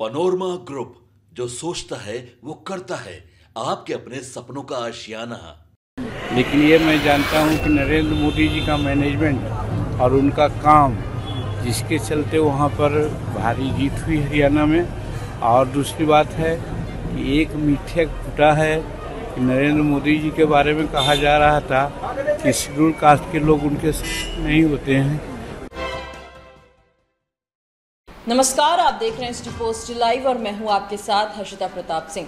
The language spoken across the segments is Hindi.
पनोरमा ग्रुप, जो सोचता है वो करता है। आपके अपने सपनों का आशियाना। लेकिन ये मैं जानता हूँ कि नरेंद्र मोदी जी का मैनेजमेंट और उनका काम, जिसके चलते वहाँ पर भारी जीत हुई हरियाणा में। और दूसरी बात है कि एक मीठे फुटा है कि नरेंद्र मोदी जी के बारे में कहा जा रहा था कि शेड्यूल कास्ट के लोग उनके नहीं होते हैं। नमस्कार, आप देख रहे हैं सिटी पोस्ट लाइव और मैं हूं आपके साथ हर्षिता प्रताप सिंह।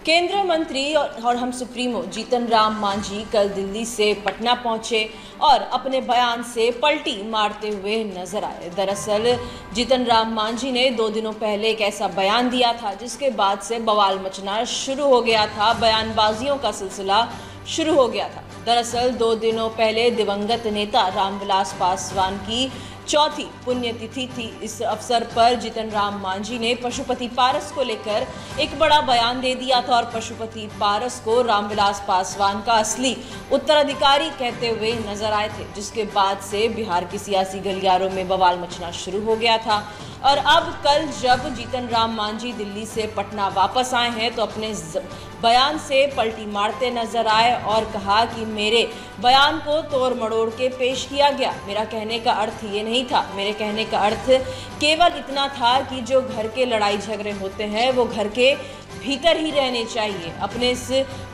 केंद्रीय मंत्री और हम सुप्रीमो जीतन राम मांझी कल दिल्ली से पटना पहुंचे और अपने बयान से पलटी मारते हुए नजर आए। दरअसल जीतन राम मांझी ने 2 दिनों पहले एक ऐसा बयान दिया था जिसके बाद से बवाल मचना शुरू हो गया था, बयानबाजियों का सिलसिला शुरू हो गया था। दरअसल 2 दिनों पहले दिवंगत नेता रामविलास पासवान की चौथी पुण्यतिथि थी। इस अवसर पर जीतन राम मांझी ने पशुपति पारस को लेकर एक बड़ा बयान दे दिया था और पशुपति पारस को रामविलास पासवान का असली उत्तराधिकारी कहते हुए नजर आए थे, जिसके बाद से बिहार की सियासी गलियारों में बवाल मचना शुरू हो गया था। और अब कल जब जीतन राम मांझी दिल्ली से पटना वापस आए हैं तो अपने बयान से पलटी मारते नजर आए और कहा कि मेरे बयान को तोड़ मड़ोड़ के पेश किया गया। मेरा कहने का अर्थ ये नहीं था। मेरे कहने का अर्थ केवल इतना था कि जो घर के लड़ाई झगड़े होते हैं वो घर के भीतर ही रहने चाहिए। अपने इस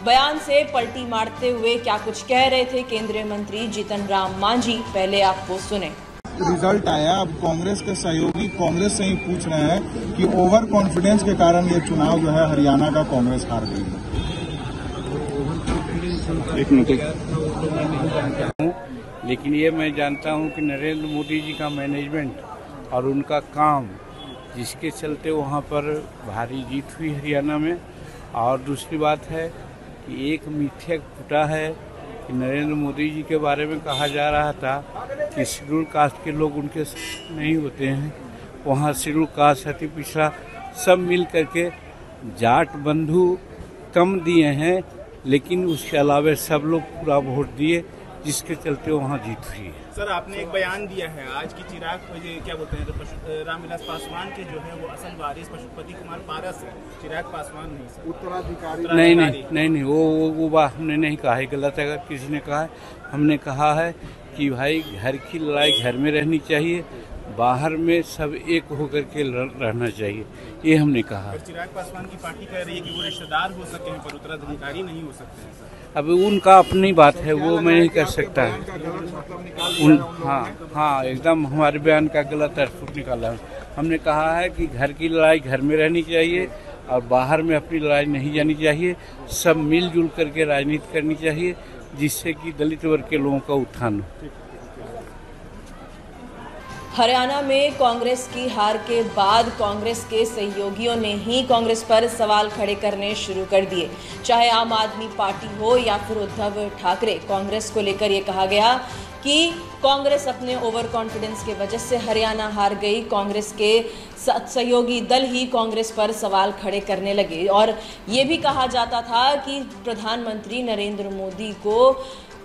बयान से पलटी मारते हुए क्या कुछ कह रहे थे केंद्रीय मंत्री जीतन राम मांझी, पहले आपको सुने। रिजल्ट आया, अब कांग्रेस के सहयोगी कांग्रेस से ही पूछ रहे हैं कि ओवर कॉन्फिडेंस के कारण ये चुनाव जो है हरियाणा का कांग्रेस हार गई है। लेकिन ये मैं जानता हूँ कि नरेंद्र मोदी जी का मैनेजमेंट और उनका काम, जिसके चलते वहाँ पर भारी जीत हुई हरियाणा में। और दूसरी बात है कि एक मीठे फुटा है कि नरेंद्र मोदी जी के बारे में कहा जा रहा था कि शेड्यूल कास्ट के लोग उनके नहीं होते हैं। वहाँ शेड्यूल कास्ट, अति पिछड़ा सब मिल करके जाट बंधु कम दिए हैं, लेकिन उसके अलावा सब लोग पूरा वोट दिए, जिसके चलते वहाँ जीत हुई है। सर, आपने एक बयान दिया है आज की चिराग क्या बोलते हैं रामविलास पासवान के जो है वो असल वारिस पशुपति कुमार पारस है, चिराग पासवान नहीं सर, उत्तराधिकारी नहीं, वो बात हमने नहीं कहा है, गलत है अगर किसी ने कहा है। हमने कहा है कि भाई घर की लड़ाई घर में रहनी चाहिए, बाहर में सब एक होकर के रहना चाहिए, ये हमने कहा। चिराग पासवान की पार्टी कह रही है कि वो रिश्तेदार हो सकते हैं पर उत्तराधिकारी नहीं हो सकते हैं सर। अब उनका अपनी बात है, वो मैं नहीं कर सकता है। हाँ, एकदम हमारे बयान का गलत अर्थ निकाला है। हमने कहा है कि घर की लड़ाई घर में रहनी चाहिए और बाहर में अपनी लड़ाई नहीं जानी चाहिए, सब मिलजुल करके राजनीति करनी चाहिए, जिससे कि दलित वर्ग के लोगों का उत्थान हो। हरियाणा में कांग्रेस की हार के बाद कांग्रेस के सहयोगियों ने ही कांग्रेस पर सवाल खड़े करने शुरू कर दिए। चाहे आम आदमी पार्टी हो या फिर उद्धव ठाकरे, कांग्रेस को लेकर ये कहा गया कि कांग्रेस अपने ओवर कॉन्फिडेंस के वजह से हरियाणा हार गई। कांग्रेस के सहयोगी दल ही कांग्रेस पर सवाल खड़े करने लगे और ये भी कहा जाता था कि प्रधानमंत्री नरेंद्र मोदी को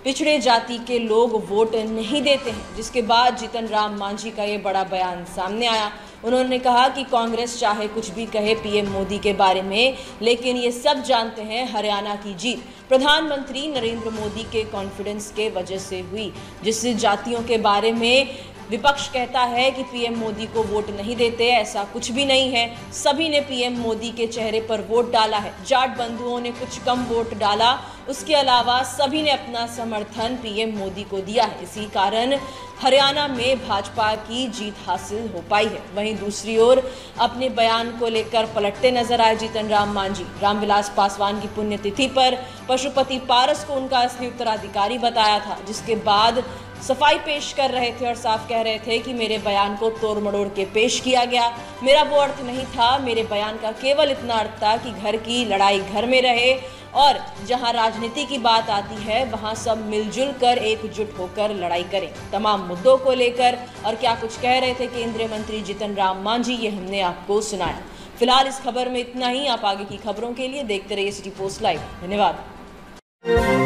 पिछड़े जाति के लोग वोट नहीं देते हैं, जिसके बाद जीतन राम मांझी का ये बड़ा बयान सामने आया। उन्होंने कहा कि कांग्रेस चाहे कुछ भी कहे पीएम मोदी के बारे में, लेकिन ये सब जानते हैं हरियाणा की जीत प्रधानमंत्री नरेंद्र मोदी के कॉन्फिडेंस के वजह से हुई। जिस जातियों के बारे में विपक्ष कहता है कि पीएम मोदी को वोट नहीं देते, ऐसा कुछ भी नहीं है। सभी ने पीएम मोदी के चेहरे पर वोट डाला है। जाट बंधुओं ने कुछ कम वोट डाला, उसके अलावा सभी ने अपना समर्थन पीएम मोदी को दिया है। इसी कारण हरियाणा में भाजपा की जीत हासिल हो पाई है। वहीं दूसरी ओर अपने बयान को लेकर पलटते नजर आए जीतन राम मांझी। रामविलास पासवान की पुण्यतिथि पर पशुपति पारस को उनका असली उत्तराधिकारी बताया था, जिसके बाद सफाई पेश कर रहे थे और साफ कह रहे थे कि मेरे बयान को तोड़ मड़ोड़ के पेश किया गया। मेरा वो अर्थ नहीं था। मेरे बयान का केवल इतना अर्थ था कि घर की लड़ाई घर में रहे और जहां राजनीति की बात आती है वहां सब मिलजुल कर एकजुट होकर लड़ाई करें तमाम मुद्दों को लेकर। और क्या कुछ कह रहे थे केंद्रीय मंत्री जीतन राम मांझी, ये हमने आपको सुनाया। फिलहाल इस खबर में इतना ही। आप आगे की खबरों के लिए देखते रहिए सिटी पोस्ट लाइव। धन्यवाद।